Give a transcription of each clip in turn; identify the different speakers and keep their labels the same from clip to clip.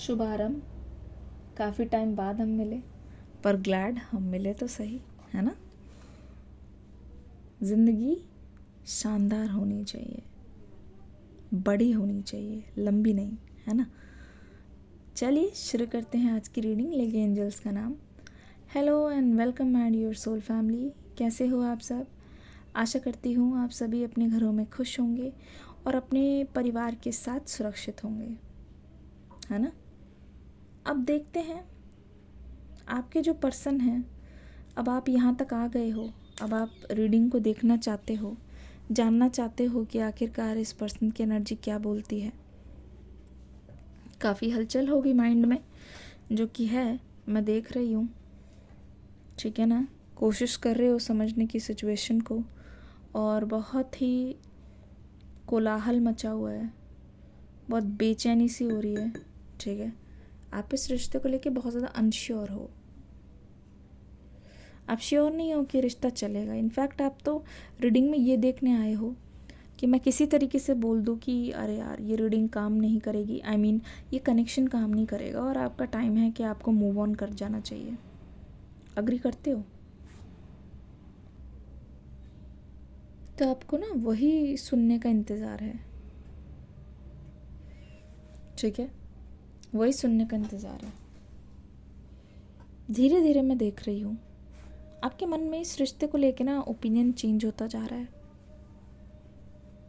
Speaker 1: शुभारंभ। काफ़ी टाइम बाद हम मिले, पर ग्लैड हम मिले तो सही, है ना। ज़िंदगी शानदार होनी चाहिए, बड़ी होनी चाहिए, लंबी नहीं, है ना। चलिए शुरू करते हैं आज की रीडिंग। लेके एंजल्स का नाम। Hello and welcome my dear soul family. कैसे हो आप सब? आशा करती हूँ आप सभी अपने घरों में खुश होंगे और अपने परिवार के साथ सुरक्षित होंगे, है ना। अब देखते हैं आपके जो पर्सन हैं, अब आप यहाँ तक आ गए हो, अब आप रीडिंग को देखना चाहते हो, जानना चाहते हो कि आखिरकार इस पर्सन की एनर्जी क्या बोलती है। काफ़ी हलचल होगी माइंड में, जो कि है, मैं देख रही हूँ, ठीक है ना। कोशिश कर रहे हो समझने की सिचुएशन को, और बहुत ही कोलाहल मचा हुआ है, बहुत बेचैनी सी हो रही है, ठीक है। आप इस रिश्ते को लेके बहुत ज़्यादा अनश्योर हो, आप श्योर नहीं हो कि रिश्ता चलेगा। इनफैक्ट आप तो रीडिंग में ये देखने आए हो कि मैं किसी तरीके से बोल दूँ कि अरे यार ये रीडिंग काम नहीं करेगी, आई मीन ये कनेक्शन काम नहीं करेगा और आपका टाइम है कि आपको मूव ऑन कर जाना चाहिए। अग्री करते हो? तो आपको ना वही सुनने का इंतज़ार है, ठीक है, वही सुनने का इंतज़ार है। धीरे धीरे मैं देख रही हूँ आपके मन में इस रिश्ते को लेके ना ओपिनियन चेंज होता जा रहा है।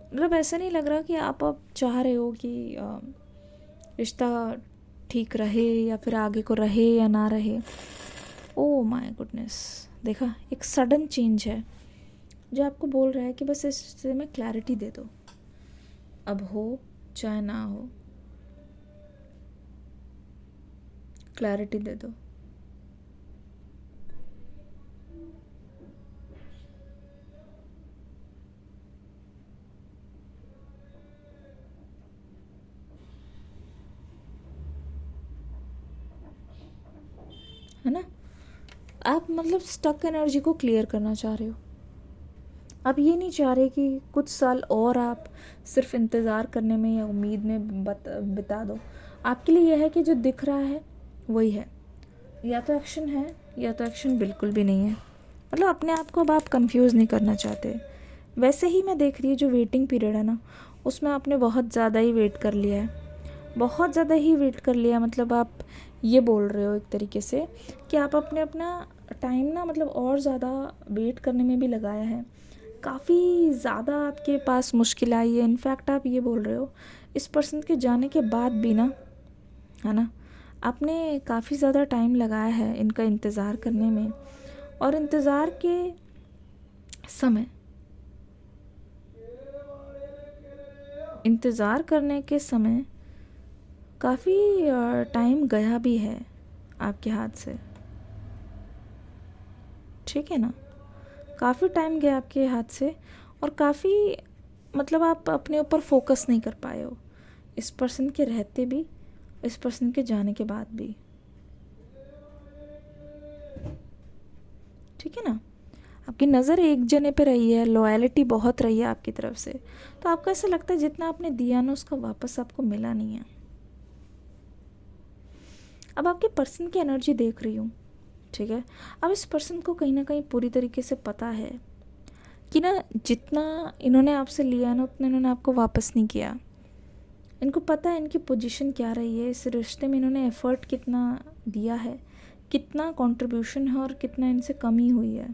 Speaker 1: मतलब ऐसा नहीं लग रहा कि आप अब चाह रहे हो कि रिश्ता ठीक रहे या फिर आगे को रहे या ना रहे। ओ माय गुडनेस, देखा, एक सडन चेंज है जो आपको बोल रहा है कि बस इस रिश्ते में क्लैरिटी दे दो, अब हो चाहे ना हो, क्लैरिटी दे दो। है ना, आप मतलब स्टक एनर्जी को क्लियर करना चाह रहे हो। आप ये नहीं चाह रहे कि कुछ साल और आप सिर्फ इंतज़ार करने में या उम्मीद में बिता दो। आपके लिए यह है कि जो दिख रहा है वही है, या तो एक्शन है या तो एक्शन बिल्कुल भी नहीं है। मतलब अपने आप को अब आप कंफ्यूज नहीं करना चाहते। वैसे ही मैं देख रही हूँ जो वेटिंग पीरियड है ना, उसमें आपने बहुत ज़्यादा ही वेट कर लिया है, बहुत ज़्यादा ही वेट कर लिया। मतलब आप ये बोल रहे हो एक तरीके से कि आप अपना टाइम ना मतलब और ज़्यादा वेट करने में भी लगाया है। काफ़ी ज़्यादा आपके पास मुश्किल आई है। इनफैक्ट आप ये बोल रहे हो इस पर्सन के जाने के बाद भी ना, है ना, आपने काफ़ी ज़्यादा टाइम लगाया है इनका इंतज़ार करने में। और इंतज़ार के समय, इंतज़ार करने के समय काफ़ी टाइम गया भी है आपके हाथ से, ठीक है ना। काफ़ी टाइम गया आपके हाथ से और काफ़ी मतलब आप अपने ऊपर फोकस नहीं कर पाए हो, इस पर्सन के रहते भी, इस पर्सन के जाने के बाद भी, ठीक है ना। आपकी नज़र एक जने पे रही है, लॉयल्टी बहुत रही है आपकी तरफ से, तो आपको ऐसा लगता है जितना आपने दिया ना उसका वापस आपको मिला नहीं है। अब आपके पर्सन की एनर्जी देख रही हूँ, ठीक है। अब इस पर्सन को कहीं ना कहीं पूरी तरीके से पता है कि ना जितना इन्होंने आपसे लिया है ना उतना इन्होंने आपको वापस नहीं किया। इनको पता है इनकी पोजीशन क्या रही है इस रिश्ते में, इन्होंने एफ़र्ट कितना दिया है, कितना कंट्रीब्यूशन है और कितना इनसे कमी हुई है,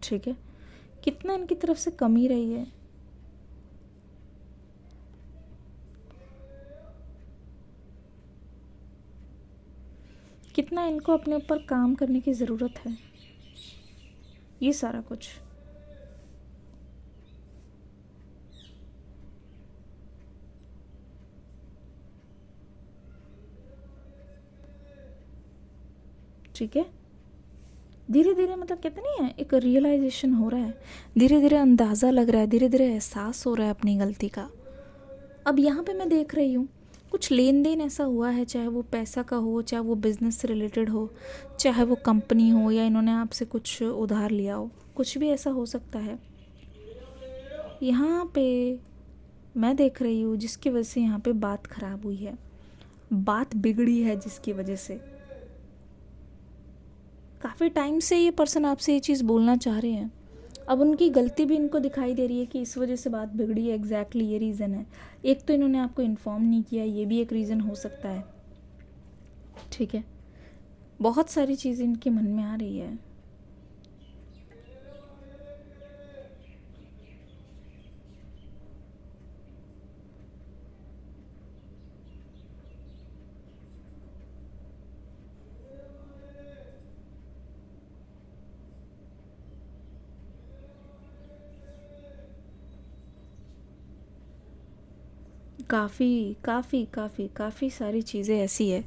Speaker 1: ठीक है। कितना इनकी तरफ से कमी रही है, कितना इनको अपने ऊपर काम करने की ज़रूरत है, ये सारा कुछ, ठीक है। धीरे धीरे मतलब कहते नहीं है, एक रियलाइजेशन हो रहा है, धीरे धीरे अंदाज़ा लग रहा है, धीरे धीरे एहसास हो रहा है अपनी गलती का। अब यहाँ पे मैं देख रही हूँ कुछ लेन देन ऐसा हुआ है, चाहे वो पैसा का हो, चाहे वो बिज़नेस से रिलेटेड हो, चाहे वो कंपनी हो, या इन्होंने आपसे कुछ उधार लिया हो, कुछ भी ऐसा हो सकता है। यहाँ पे मैं देख रही हूँ जिसकी वजह से यहाँ पे बात ख़राब हुई है, बात बिगड़ी है, जिसकी वजह से काफ़ी टाइम से ये पर्सन आपसे ये चीज़ बोलना चाह रहे हैं। अब उनकी गलती भी इनको दिखाई दे रही है कि इस वजह से बात बिगड़ी है, एग्जैक्टली ये रीज़न है। एक तो इन्होंने आपको इन्फॉर्म नहीं किया, ये भी एक रीज़न हो सकता है। ठीक है, बहुत सारी चीज़ें इनके मन में आ रही है। काफ़ी सारी चीज़ें ऐसी है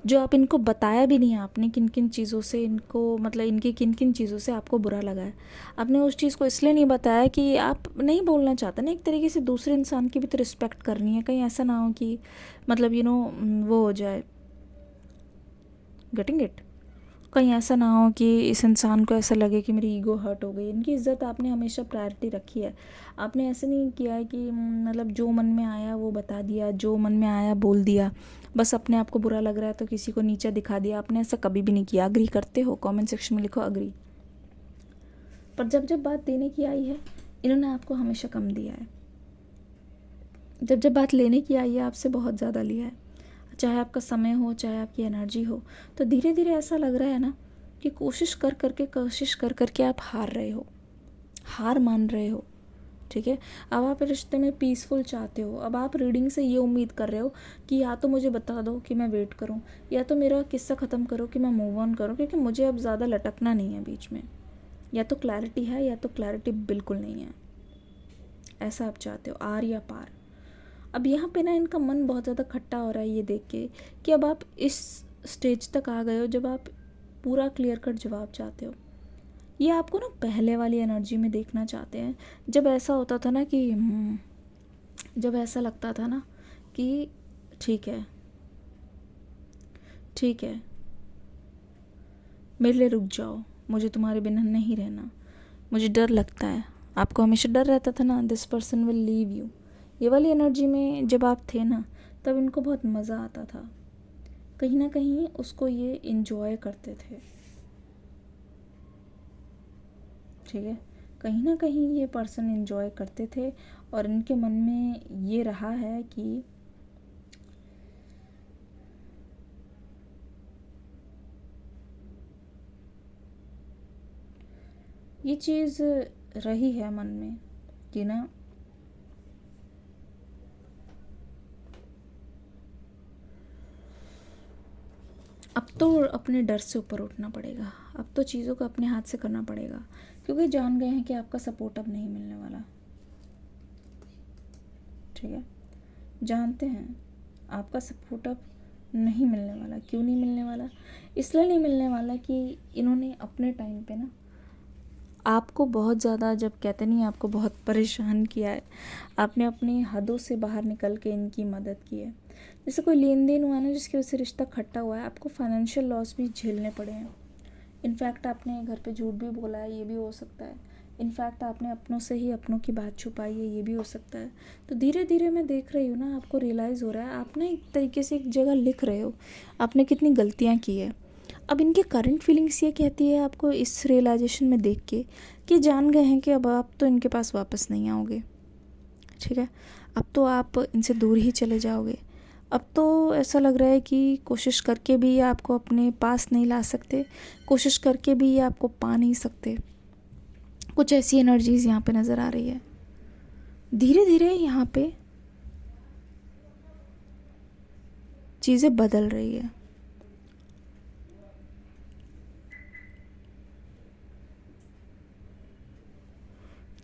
Speaker 1: जो आप इनको बताया भी नहीं है आपने, किन किन चीज़ों से इनको, मतलब इनकी किन किन चीज़ों से आपको बुरा लगा है। आपने उस चीज़ को इसलिए नहीं बताया कि आप नहीं बोलना चाहते ना, एक तरीके से दूसरे इंसान की भी तो रिस्पेक्ट करनी है। कहीं ऐसा ना हो कि मतलब वो हो जाए, गेटिंग इट, कहीं ऐसा ना हो कि इस इंसान को ऐसा लगे कि मेरी ईगो हर्ट हो गई। इनकी इज़्ज़त आपने हमेशा प्रायोरिटी रखी है। आपने ऐसे नहीं किया है कि मतलब जो मन में आया वो बता दिया, जो मन में आया बोल दिया, बस अपने आप को बुरा लग रहा है तो किसी को नीचा दिखा दिया। आपने ऐसा कभी भी नहीं किया। अग्री करते हो? कमेंट सेक्शन में लिखो अग्री। पर जब जब बात देने की आई है, इन्होंने आपको हमेशा कम दिया है। जब जब बात लेने की आई है, आपसे बहुत ज़्यादा लिया है। चाहे आपका समय हो, चाहे आपकी एनर्जी हो। तो धीरे धीरे ऐसा लग रहा है ना कि कोशिश कर करके आप हार रहे हो, हार मान रहे हो। ठीक है, अब आप रिश्ते में पीसफुल चाहते हो। अब आप रीडिंग से ये उम्मीद कर रहे हो कि या तो मुझे बता दो कि मैं वेट करूं, या तो मेरा किस्सा ख़त्म करो कि मैं मूव ऑन करूं, क्योंकि मुझे अब ज़्यादा लटकना नहीं है बीच में। या तो क्लैरिटी है या तो क्लैरिटी बिल्कुल नहीं है। ऐसा आप चाहते हो, आर या पार। अब यहाँ पे ना इनका मन बहुत ज़्यादा खट्टा हो रहा है ये देख के कि अब आप इस स्टेज तक आ गए हो जब आप पूरा क्लियर कट जवाब चाहते हो। ये आपको ना पहले वाली एनर्जी में देखना चाहते हैं, जब ऐसा होता था ना कि जब ऐसा लगता था ना कि ठीक है मेरे लिए रुक जाओ, मुझे तुम्हारे बिना नहीं रहना, मुझे डर लगता है। आपको हमेशा डर रहता था ना, this person will leave you. ये वाली एनर्जी में जब आप थे ना, तब इनको बहुत मज़ा आता था। कहीं ना कहीं उसको ये इन्जॉय करते थे। ठीक है, कहीं ना कहीं ये पर्सन इन्जॉय करते थे और इनके मन में ये रहा है कि ये चीज़ रही है मन में कि ना अब तो अपने डर से ऊपर उठना पड़ेगा। अब तो चीज़ों को अपने हाथ से करना पड़ेगा, क्योंकि जान गए हैं कि आपका सपोर्ट अब नहीं मिलने वाला। ठीक है, जानते हैं आपका सपोर्ट अब नहीं मिलने वाला। क्यों नहीं मिलने वाला? इसलिए नहीं मिलने वाला कि इन्होंने अपने टाइम पे ना आपको बहुत ज़्यादा, जब कहते नहीं आपको बहुत परेशान किया है, आपने अपनी हदों से बाहर निकल के इनकी मदद की है। जैसे कोई लेन देन हुआ ना जिसकी वजह से रिश्ता खट्टा हुआ है, आपको फाइनेंशियल लॉस भी झेलने पड़े हैं। इनफैक्ट आपने घर पे झूठ भी बोला है, ये भी हो सकता है। इनफैक्ट आपने अपनों से ही अपनों की बात छुपाई है, ये भी हो सकता है। तो धीरे धीरे मैं देख रही हूँ ना, आपको रियलाइज़ हो रहा है, आप ना एक तरीके से एक जगह लिख रहे हो आपने कितनी गलतियाँ की है। अब इनके करंट फीलिंग्स ये कहती है आपको इस रियलाइजेशन में देख के कि जान गए हैं कि अब आप तो इनके पास वापस नहीं आओगे। ठीक है, अब तो आप इनसे दूर ही चले जाओगे। अब तो ऐसा लग रहा है कि कोशिश करके भी ये आपको अपने पास नहीं ला सकते, कोशिश करके भी ये आपको पा नहीं सकते। कुछ ऐसी एनर्जीज यहाँ पे नज़र आ रही है। धीरे धीरे यहाँ पे चीज़ें बदल रही है।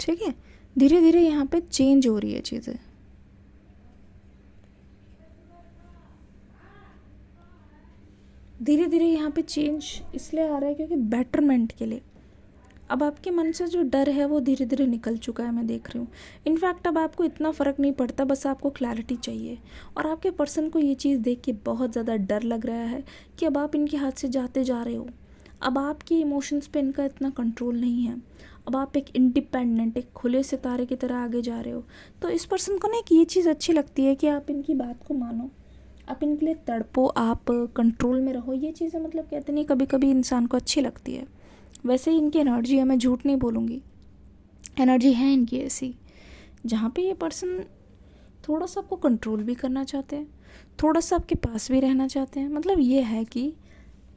Speaker 1: ठीक है, धीरे धीरे यहाँ पे चेंज हो रही है चीज़ें। धीरे धीरे यहाँ पे चेंज इसलिए आ रहा है क्योंकि बेटरमेंट के लिए अब आपके मन से जो डर है वो धीरे धीरे निकल चुका है, मैं देख रही हूँ। इनफैक्ट अब आपको इतना फ़र्क नहीं पड़ता, बस आपको क्लैरिटी चाहिए। और आपके पर्सन को ये चीज़ देख के बहुत ज़्यादा डर लग रहा है कि अब आप इनके हाथ से जाते जा रहे हो। अब आपके इमोशंस पे इनका इतना कंट्रोल नहीं है। अब आप एक इंडिपेंडेंट, एक खुले सितारे की तरह आगे जा रहे हो। तो इस पर्सन को ना एक ये चीज़ अच्छी लगती है कि आप इनकी बात को मानो, आप इनके लिए तड़पो, आप कंट्रोल में रहो। ये चीज़ें मतलब कहते नहीं, कभी कभी इंसान को अच्छी लगती है। वैसे ही इनकी एनर्जी है, मैं झूठ नहीं बोलूँगी, एनर्जी है इनकी ऐसी, जहाँ पे ये पर्सन थोड़ा सा आपको कंट्रोल भी करना चाहते हैं, थोड़ा सा आपके पास भी रहना चाहते हैं। मतलब ये है कि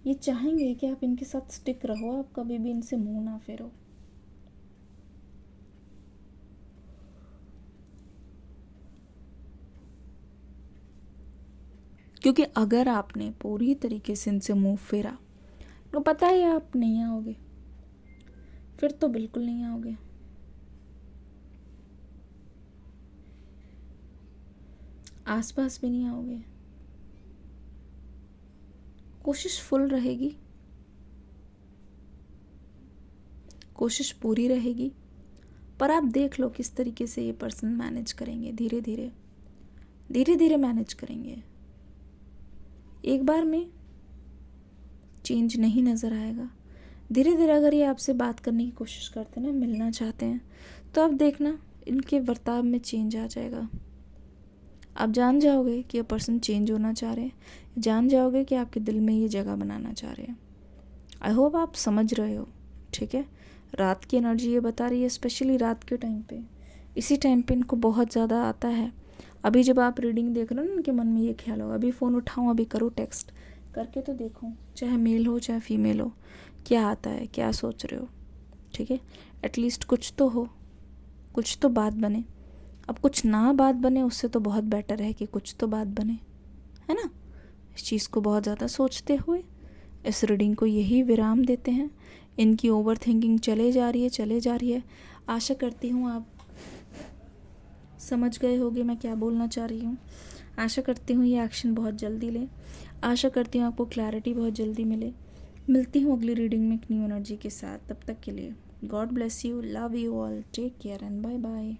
Speaker 1: ये चाहेंगे कि आप इनके साथ स्टिक रहो, आप कभी भी इनसे मुंह ना फेरो। क्योंकि अगर आपने पूरी तरीके से इनसे मुंह फेरा तो पता है आप नहीं आओगे, फिर तो बिल्कुल नहीं आओगे। आसपास भी नहीं आओगे। कोशिश फुल रहेगी, कोशिश पूरी रहेगी, पर आप देख लो किस तरीके से ये पर्सन मैनेज करेंगे। धीरे धीरे धीरे धीरे मैनेज करेंगे। एक बार में चेंज नहीं नज़र आएगा। धीरे धीरे अगर ये आपसे बात करने की कोशिश करते हैं ना, मिलना चाहते हैं, तो आप देखना इनके बर्ताव में चेंज आ जाएगा। आप जान जाओगे कि ये पर्सन चेंज होना चाह रहे हैं, जान जाओगे कि आपके दिल में ये जगह बनाना चाह रहे हैं। आई होप आप समझ रहे हो, ठीक है। रात की एनर्जी ये बता रही है, स्पेशली रात के टाइम पे, इसी टाइम पे इनको बहुत ज़्यादा आता है। अभी जब आप रीडिंग देख रहे हो ना, इनके मन में ये ख्याल होगा, अभी फ़ोन उठाऊँ, अभी करूँ टेक्स्ट करके तो देखो, चाहे मेल हो चाहे फीमेल हो, क्या आता है, क्या सोच रहे हो, ठीक है। एटलीस्ट कुछ तो हो, कुछ तो बात बने। अब कुछ ना बात बने उससे तो बहुत बेटर है कि कुछ तो बात बने, है ना। इस चीज़ को बहुत ज़्यादा सोचते हुए इस रीडिंग को यही विराम देते हैं। इनकी ओवर थिंकिंग चले जा रही है। आशा करती हूँ आप समझ गए होगे मैं क्या बोलना चाह रही हूँ। आशा करती हूँ ये एक्शन बहुत जल्दी लें। आशा करती हूँ आपको क्लैरिटी बहुत जल्दी मिले। मिलती हूँ अगली रीडिंग में एक न्यू एनर्जी के साथ। तब तक के लिए God bless you, love you all, take care and bye bye.